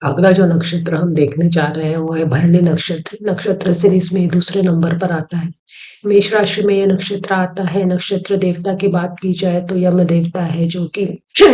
अगला जो नक्षत्र हम देखने जा रहे हैं वो है भरणी नक्षत्र। नक्षत्र सीरीज में दूसरे नंबर पर आता है। मेष राशि में ये नक्षत्र आता है। नक्षत्र देवता की बात की जाए तो यम देवता है जो कि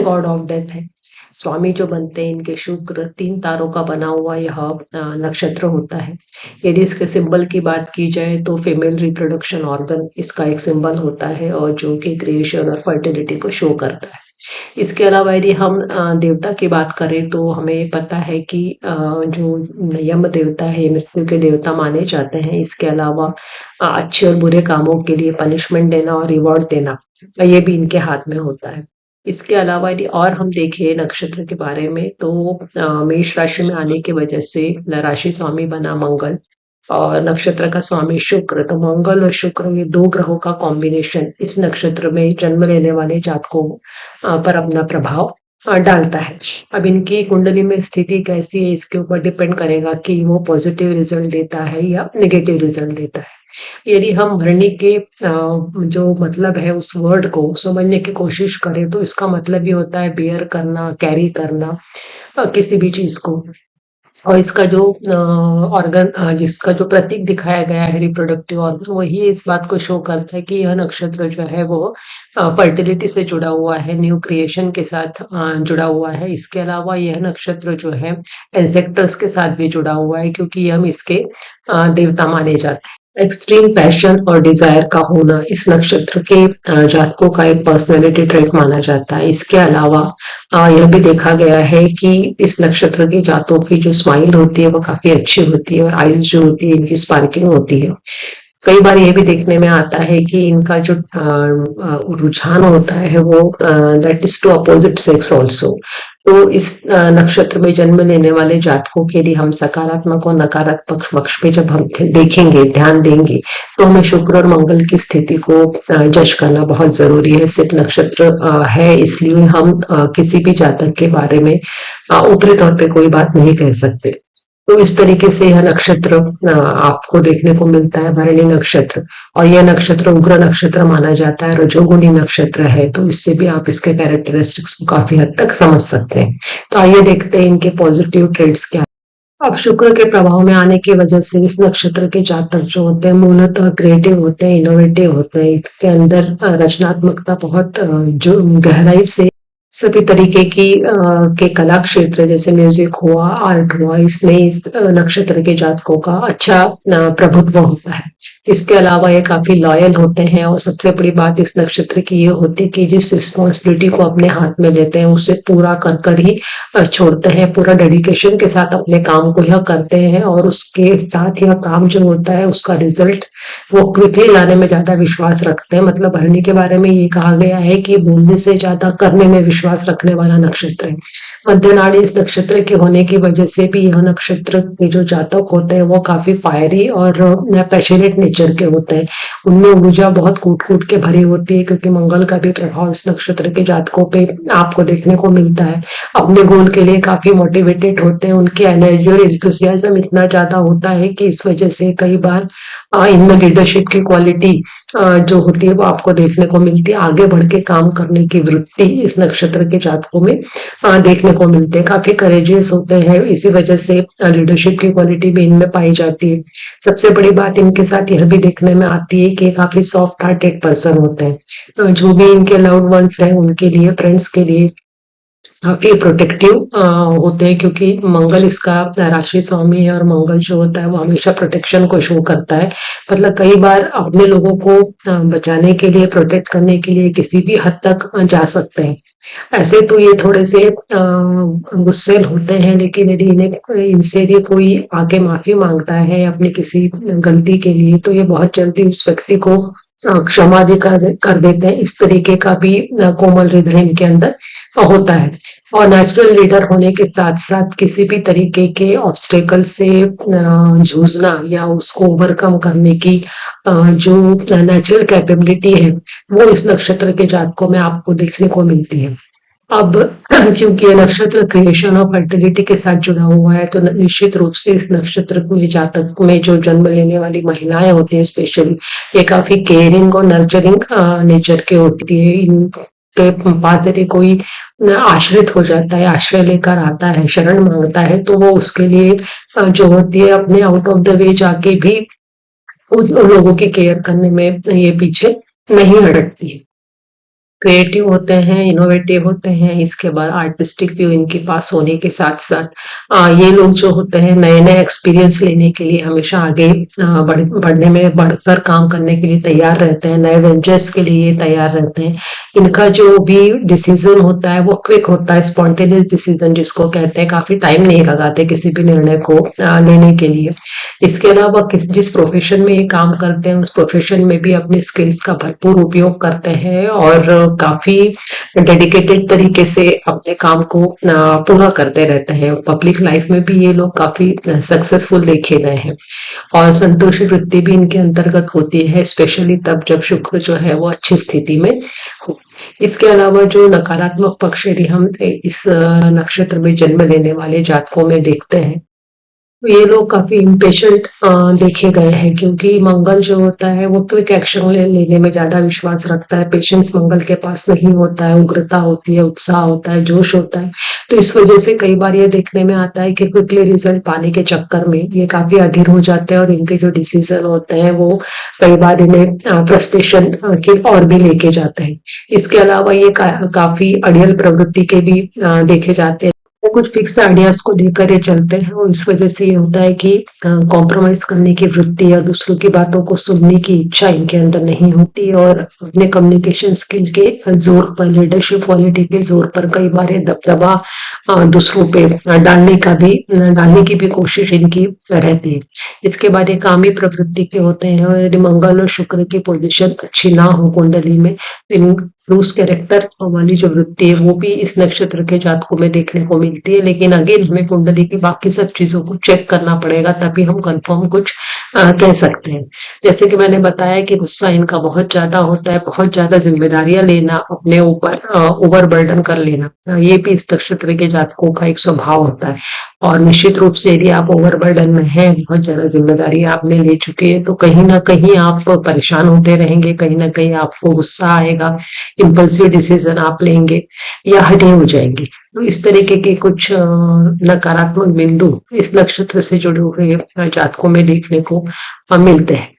गॉड ऑफ डेथ है। स्वामी जो बनते हैं इनके शुक्र, 3 तारों का बना हुआ यह नक्षत्र होता है। यदि इसके सिंबल की बात की जाए तो फीमेल रिप्रोडक्शन ऑर्गन इसका एक सिंबल होता है और जो कि क्रिएशन और फर्टिलिटी को शो करता है। इसके अलावा यदि हम देवता की बात करें तो हमें पता है कि जो यम देवता है मृत्यु के देवता माने जाते हैं। इसके अलावा अच्छे और बुरे कामों के लिए पनिशमेंट देना और रिवॉर्ड देना ये भी इनके हाथ में होता है। इसके अलावा यदि और हम देखें नक्षत्र के बारे में तो मेष राशि में आने की वजह से राशि स्वामी बना मंगल और नक्षत्र का स्वामी शुक्र। तो मंगल और शुक्र ये 2 ग्रहों का कॉम्बिनेशन इस नक्षत्र में जन्म लेने वाले जातकों पर अपना प्रभाव डालता है। अब इनकी कुंडली में स्थिति कैसी है इसके ऊपर डिपेंड करेगा कि वो पॉजिटिव रिजल्ट देता है या नेगेटिव रिजल्ट देता है। यदि हम भरणी के जो मतलब है उस वर्ड को समझने की कोशिश करें तो इसका मतलब ये होता है बेयर करना, कैरी करना किसी भी चीज को। और इसका जो ऑर्गन जिसका जो प्रतीक दिखाया गया है रिप्रोडक्टिव ऑर्गन वही इस बात को शो करता है कि यह नक्षत्र जो है वो फर्टिलिटी से जुड़ा हुआ है, न्यू क्रिएशन के साथ जुड़ा हुआ है। इसके अलावा यह नक्षत्र जो है इंसेक्टर्स के साथ भी जुड़ा हुआ है क्योंकि हम इसके देवता माने जाते हैं। एक्सट्रीम पैशन और डिजायर का होना इस नक्षत्र के जातकों का एक पर्सनैलिटी ट्रेट माना जाता है। इसके अलावा यह भी देखा गया है कि इस नक्षत्र के जातकों की जो स्माइल होती है वो काफी अच्छी होती है और आईज जो होती है इनकी स्पार्किंग होती है। कई बार ये भी देखने में आता है कि इनका जो रुझान होता है वो that is to opposite sex also. तो इस नक्षत्र में जन्म लेने वाले जातकों के लिए हम सकारात्मक और नकारात्मक पक्ष पे जब हम देखेंगे, ध्यान देंगे तो हमें शुक्र और मंगल की स्थिति को जज करना बहुत जरूरी है। सिर्फ नक्षत्र है इसलिए हम किसी भी जातक के बारे में ऊपरी तौर पे कोई बात नहीं कह सकते। तो इस तरीके से यह नक्षत्र आपको देखने को मिलता है भरणी नक्षत्र। और यह नक्षत्र उग्र नक्षत्र माना जाता है, रजोगुणी नक्षत्र है। तो इससे भी आप इसके कैरेक्टरिस्टिक्स को काफी हद तक समझ सकते हैं। तो आइए देखते हैं इनके पॉजिटिव ट्रेड्स क्या। अब शुक्र के प्रभाव में आने की वजह से इस नक्षत्र के जातक जो होते हैं मूलतः क्रिएटिव होते हैं, इनोवेटिव होते हैं। इसके अंदर रचनात्मकता बहुत जो गहराई से सभी तरीके की के कला क्षेत्र जैसे म्यूजिक हुआ, आर्ट हुआ, इसमें इस नक्षत्र के जातकों का अच्छा प्रभुत्व होता है। इसके अलावा ये काफी लॉयल होते हैं और सबसे बड़ी बात इस नक्षत्र की ये होती है कि जिस रिस्पॉन्सिबिलिटी को अपने हाथ में लेते हैं उसे पूरा कर कर ही छोड़ते हैं। पूरा डेडिकेशन के साथ अपने काम को यह करते हैं और उसके साथ यह काम जो होता है उसका रिजल्ट वो क्विकली लाने में ज्यादा विश्वास रखते हैं। मतलब भरणी के बारे में ये कहा गया है कि बोलने से ज्यादा करने में विश्वास रखने वाला नक्षत्र है। मध्य नाड़ी इस नक्षत्र के होने की वजह से भी यह नक्षत्र के जो जातक होते हैं वो काफी फायरी और पैशनेट नेचर के होते हैं। उनमें ऊर्जा बहुत कूट कूट के भरी होती है क्योंकि मंगल का भी प्रभाव इस नक्षत्र के जातकों पे आपको देखने को मिलता है। अपने गोल के लिए काफी मोटिवेटेड होते हैं। उनकी एनर्जी और इंथुसियाज्म इतना ज्यादा होता है कि इस वजह से कई बार इनमें लीडरशिप की क्वालिटी जो होती है वो आपको देखने को मिलती है। आगे बढ़ के काम करने की वृत्ति इस नक्षत्र के जातकों में देखने को मिलते हैं। काफी करेजियस होते हैं, इसी वजह से लीडरशिप की क्वालिटी भी इनमें पाई जाती है। सबसे बड़ी बात इनके साथ यह भी देखने में आती है कि काफी सॉफ्ट हार्टेड पर्सन होते हैं। जो भी इनके लव्ड वंस हैं उनके लिए, फ्रेंड्स के लिए काफी प्रोटेक्टिव होते हैं क्योंकि मंगल इसका राशि स्वामी है और मंगल जो होता है वो हमेशा प्रोटेक्शन को शो करता है। मतलब कई बार अपने लोगों को बचाने के लिए, प्रोटेक्ट करने के लिए किसी भी हद तक जा सकते हैं। ऐसे तो ये थोड़े से गुस्सैल होते हैं लेकिन यदि इन्हें इनसे यदि कोई आके माफी मांगता है अपनी किसी गलती के लिए तो ये बहुत जल्दी उस व्यक्ति को क्षमा भी कर देते हैं। इस तरीके का भी कोमल हृदय इनके अंदर होता है। और नेचुरल लीडर होने के साथ साथ किसी भी तरीके के ऑब्स्टेकल से जूझना या उसको ओवरकम करने की जो नेचुरल कैपेबिलिटी है वो इस नक्षत्र के जातकों में आपको देखने को मिलती है। अब क्योंकि ये नक्षत्र क्रिएशन और फर्टिलिटी के साथ जुड़ा हुआ है तो निश्चित रूप से इस नक्षत्र में जातक में जो जन्म लेने वाली महिलाएं होती हैं स्पेशली ये काफी केयरिंग और नर्चरिंग नेचर के होती है। इनके पास यदि कोई आश्रित हो जाता है, आश्रय लेकर आता है, शरण मांगता है, तो वो उसके लिए जो होती है अपने आउट ऑफ द वे जाके भी उन लोगों की केयर करने में ये पीछे नहीं हटती है। क्रिएटिव होते हैं, इनोवेटिव होते हैं, इसके बाद आर्टिस्टिक व्यू इनके पास होने के साथ-साथ ये लोग जो होते हैं नए-नए एक्सपीरियंस लेने के लिए हमेशा आगे बढ़ने में बढ़कर काम करने के लिए तैयार रहते हैं, नए वेंचर्स के लिए तैयार रहते हैं। इनका जो भी डिसीज़न होता है वो क्विक होता है, स्पॉन्टेनियस डिसीज़न जिसको कहते हैं, काफ़ी टाइम नहीं लगाते किसी भी निर्णय को लेने के लिए। इसके अलावा जिस प्रोफेशन में ये काम करते हैं उस प्रोफेशन में भी अपने स्किल्स का भरपूर उपयोग करते हैं और काफी डेडिकेटेड तरीके से अपने काम को पूरा करते रहते हैं। पब्लिक लाइफ में भी ये लोग काफी सक्सेसफुल देखे गए हैं और संतोषी वृत्ति भी इनके अंतर्गत होती है, स्पेशली तब जब शुक्र जो है वो अच्छी स्थिति में हो। इसके अलावा जो नकारात्मक पक्ष यदि हम इस नक्षत्र में जन्म लेने वाले जातकों में देखते हैं तो ये लोग काफी इम्पेशेंट देखे गए हैं क्योंकि मंगल जो होता है वो क्विक एक्शन लेने में ज्यादा विश्वास रखता है। पेशेंस मंगल के पास नहीं होता है, उग्रता होती है, उत्साह होता है, जोश होता है। तो इस वजह से कई बार ये देखने में आता है कि क्विकली रिजल्ट पाने के चक्कर में ये काफी अधीर हो जाते हैं और इनके जो डिसीजन होते हैं वो कई बार इन्हें फ्रस्ट्रेशन की ओर भी लेके जाते हैं। इसके अलावा ये काफी अड़ियल प्रवृत्ति के भी देखे जाते हैं। वो कुछ फिक्स आइडियाज को लेकर ये चलते हैं और इस वजह से ये होता है कि कॉम्प्रोमाइज करने की वृत्ति या दूसरों की बातों को सुनने की इच्छा इनके अंदर नहीं होती और अपने कम्युनिकेशन स्किल के जोर पर, लीडरशिप क्वालिटी के जोर पर कई बार ये दबदबा दूसरों पे डालने की भी कोशिश इनकी रहती है। इसके बाद ये कामी प्रवृत्ति के होते हैं और यदि मंगल और शुक्र की पोजीशन अच्छी ना हो कुंडली में तो इन लूज कैरेक्टर वाली जो वृत्ति है वो भी इस नक्षत्र के जातकों में देखने को मिलती है, लेकिन अगेन हमें कुंडली की बाकी सब चीजों को चेक करना पड़ेगा तभी हम कंफर्म कुछ कह सकते हैं। जैसे कि मैंने बताया कि गुस्सा इनका बहुत ज्यादा होता है, बहुत ज्यादा जिम्मेदारियां लेना, अपने ऊपर ओवर बर्डन कर लेना, ये भी इस नक्षत्र के जातकों का एक स्वभाव होता है। और निश्चित रूप से यदि आप ओवर बर्डन में हैं, बहुत ज्यादा जिम्मेदारी आपने ले चुकी है तो कहीं ना कहीं आप परेशान होते रहेंगे, कहीं ना कहीं आपको गुस्सा आएगा, इम्पल्सिव डिसीजन आप लेंगे या हठे हो जाएंगे। तो इस तरीके के कुछ नकारात्मक बिंदु इस नक्षत्र से जुड़े हुए जातकों में देखने को मिलते हैं।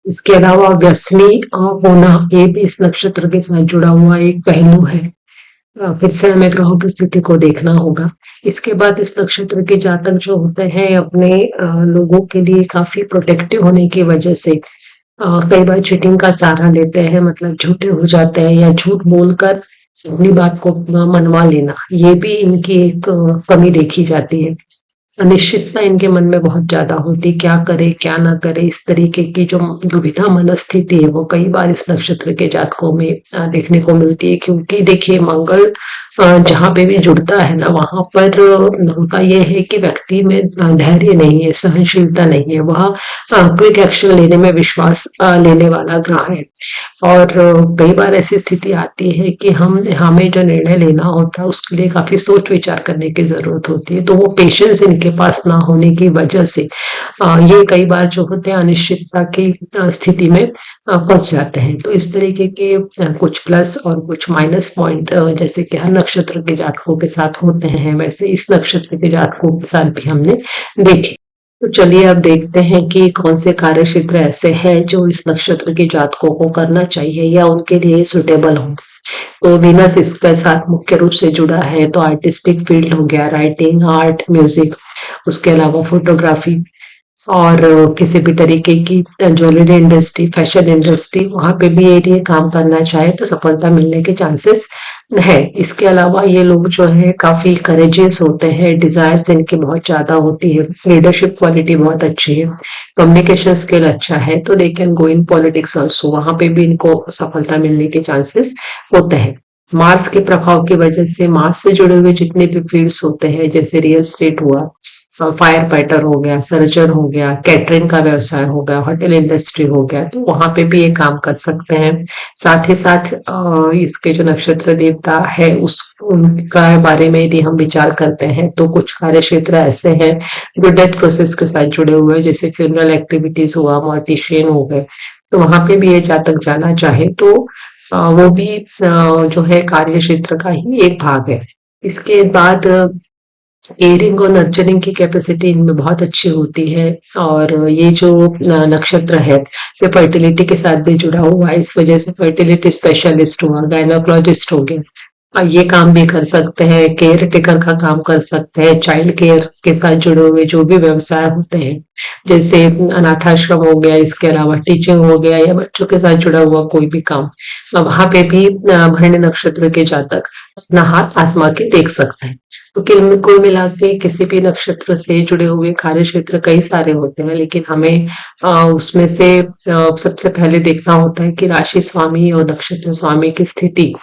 इसके अलावा व्यसनी होना ये भी इस नक्षत्र के साथ जुड़ा हुआ एक पहलू है। फिर से हमें ग्रहों की स्थिति को देखना होगा। इसके बाद इस नक्षत्र के जातक जो होते हैं अपने लोगों के लिए काफी प्रोटेक्टिव होने की वजह से कई बार चीटिंग का सहारा लेते हैं, मतलब झूठे हो जाते हैं या झूठ बोलकर अपनी बात को मनवा लेना, ये भी इनकी एक कमी देखी जाती है। अनिश्चितता इनके मन में बहुत ज्यादा होती, क्या करे क्या ना करे, इस तरीके की जो दुविधा मनस्थिति है वो कई बार इस नक्षत्र के जातकों में देखने को मिलती है क्योंकि देखिए मंगल जहाँ पे भी जुड़ता है ना वहां पर होता यह है कि व्यक्ति में धैर्य नहीं है, सहनशीलता नहीं है, वह क्विक एक्शन लेने में विश्वास लेने वाला ग्रह है और कई बार ऐसी स्थिति आती है कि हमें जो निर्णय लेना होता है उसके लिए काफी सोच विचार करने की जरूरत होती है, तो वो पेशेंस इनके पास ना होने की वजह से ये कई बार जो होते हैं अनिश्चितता की स्थिति में फंस जाते हैं। तो इस तरीके के कुछ प्लस और कुछ माइनस पॉइंट जैसे कि हर नक्षत्र के जातकों के साथ होते हैं वैसे इस नक्षत्र के जातकों के साथ भी हमने देखे। तो चलिए अब देखते हैं कि कौन से कार्य क्षेत्र ऐसे हैं जो इस नक्षत्र के जातकों को करना चाहिए या उनके लिए सुटेबल हो। तो वीनस इसके साथ मुख्य रूप से जुड़ा है, तो आर्टिस्टिक फील्ड हो गया, राइटिंग, आर्ट, म्यूजिक, उसके अलावा फोटोग्राफी और किसी भी तरीके की ज्वेलरी इंडस्ट्री, फैशन इंडस्ट्री, वहां पे भी यदि ये काम करना चाहे तो सफलता मिलने के चांसेस है। इसके अलावा ये लोग जो है काफी करेजियस होते हैं, डिजायर्स इनकी बहुत ज्यादा होती है, लीडरशिप क्वालिटी बहुत अच्छी है, कम्युनिकेशन स्किल अच्छा है, तो they can go in politics also, वहां पे भी इनको सफलता मिलने के चांसेस होते हैं। मार्स के प्रभाव की वजह से मार्स से जुड़े हुए जितने भी फील्ड्स होते हैं जैसे रियल स्टेट हुआ, फायर फाइटर हो गया, सर्जन हो गया, कैटरिंग का व्यवसाय हो गया, होटल इंडस्ट्री हो गया, तो वहां पे भी ये काम कर सकते हैं। साथ ही साथ इसके जो नक्षत्र देवता है उस उनका बारे में यदि हम विचार करते हैं तो कुछ कार्य क्षेत्र ऐसे हैं जो डेथ प्रोसेस के साथ जुड़े हुए हैं, जैसे फ्यूनरल एक्टिविटीज हुआ, मॉर्टिशियन हो गए, तो वहां पे भी ये जातक जाना चाहे तो वो भी जो है कार्य क्षेत्र का ही एक भाग है। इसके बाद केयरिंग और नर्चरिंग की कैपेसिटी इनमें बहुत अच्छी होती है और ये जो नक्षत्र है ये फर्टिलिटी के साथ भी जुड़ा हुआ है, इस वजह से फर्टिलिटी स्पेशलिस्ट हुआ, गायनोकोलॉजिस्ट हो गया, ये काम भी कर सकते हैं, केयर टेकर का काम कर सकते हैं, चाइल्ड केयर के साथ जुड़े हुए जो भी व्यवसाय होते हैं, जैसे अनाथ आश्रम हो गया, इसके अलावा टीचिंग हो गया या बच्चों के साथ जुड़ा हुआ कोई भी काम, वहां पे भी भरणी नक्षत्र के जातक अपना हाथ आजमा के देख सकते हैं। तो कुल मिला के किसी भी नक्षत्र से जुड़े हुए कार्य क्षेत्र कई सारे होते हैं, लेकिन हमें उसमें से सबसे पहले देखना होता है कि राशि स्वामी और नक्षत्र स्वामी की स्थिति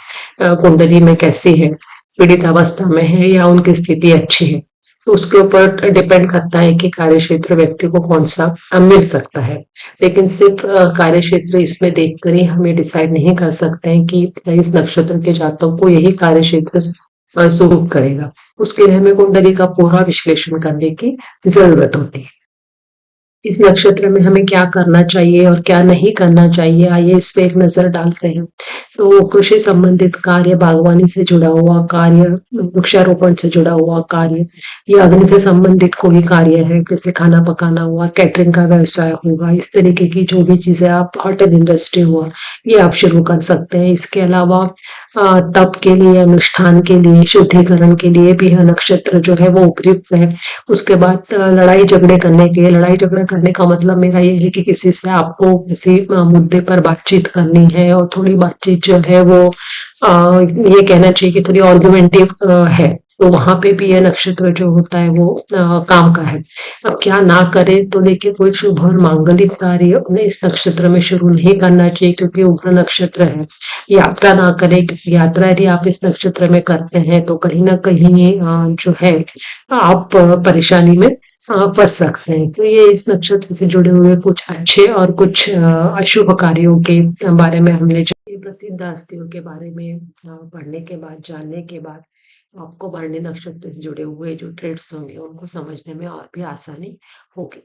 कुंडली में कैसी है, पीड़ित अवस्था में है या उनकी स्थिति अच्छी है। तो उसके ऊपर डिपेंड करता है कि कार्य क्षेत्र व्यक्ति को कौन सा मिल सकता है। लेकिन सिर्फ कार्य क्षेत्र इसमें देखकर ही हमें डिसाइड नहीं कर सकते हैं कि इस नक्षत्र के जातकों को यही कार्य क्षेत्र सूट करेगा। उसके लिए हमें कुंडली का पूरा विश्लेषण करने की जरूरत होती है। इस नक्षत्र में हमें क्या करना चाहिए और क्या नहीं करना चाहिए, आइए इस पे एक नजर डालते हैं। तो कृषि संबंधित कार्य, बागवानी से जुड़ा हुआ कार्य, वृक्षारोपण से जुड़ा हुआ कार्य, या अग्नि से संबंधित कोई कार्य है, जैसे खाना पकाना हुआ, कैटरिंग का व्यवसाय होगा, इस तरीके की जो भी चीजें, आप होटल इंडस्ट्री हुआ, ये आप शुरू कर सकते हैं। इसके अलावा तप के लिए, अनुष्ठान के लिए, शुद्धिकरण के लिए भी यह नक्षत्र जो है वो उपयुक्त है। उसके बाद लड़ाई झगड़े करने के, लड़ाई झगड़ा करने का मतलब मेरा ये है कि किसी से आपको किसी मुद्दे पर बातचीत करनी है और थोड़ी बातचीत जो है वो ये कहना चाहिए कि थोड़ी आर्गुमेंटिव है, तो वहां पे भी यह नक्षत्र जो होता है वो काम का है। अब क्या ना करे, तो देखिए कोई शुभ और मांगलिक कार्य उन्हें इस नक्षत्र में शुरू नहीं करना चाहिए, क्योंकि उग्र नक्षत्र है। यात्रा ना करें, क्योंकि यात्रा यदि आप इस नक्षत्र में करते हैं तो कहीं ना कहीं जो है आप परेशानी में फंस सकते हैं। तो ये इस नक्षत्र से जुड़े हुए कुछ अच्छे और कुछ अशुभ कार्यों के बारे में हमने जो ये प्रसिद्ध हस्तियों के बारे में पढ़ने के बाद, जानने के बाद, आपको भरणी नक्षत्र से जुड़े हुए जो ट्रेड्स होंगे उनको समझने में और भी आसानी होगी।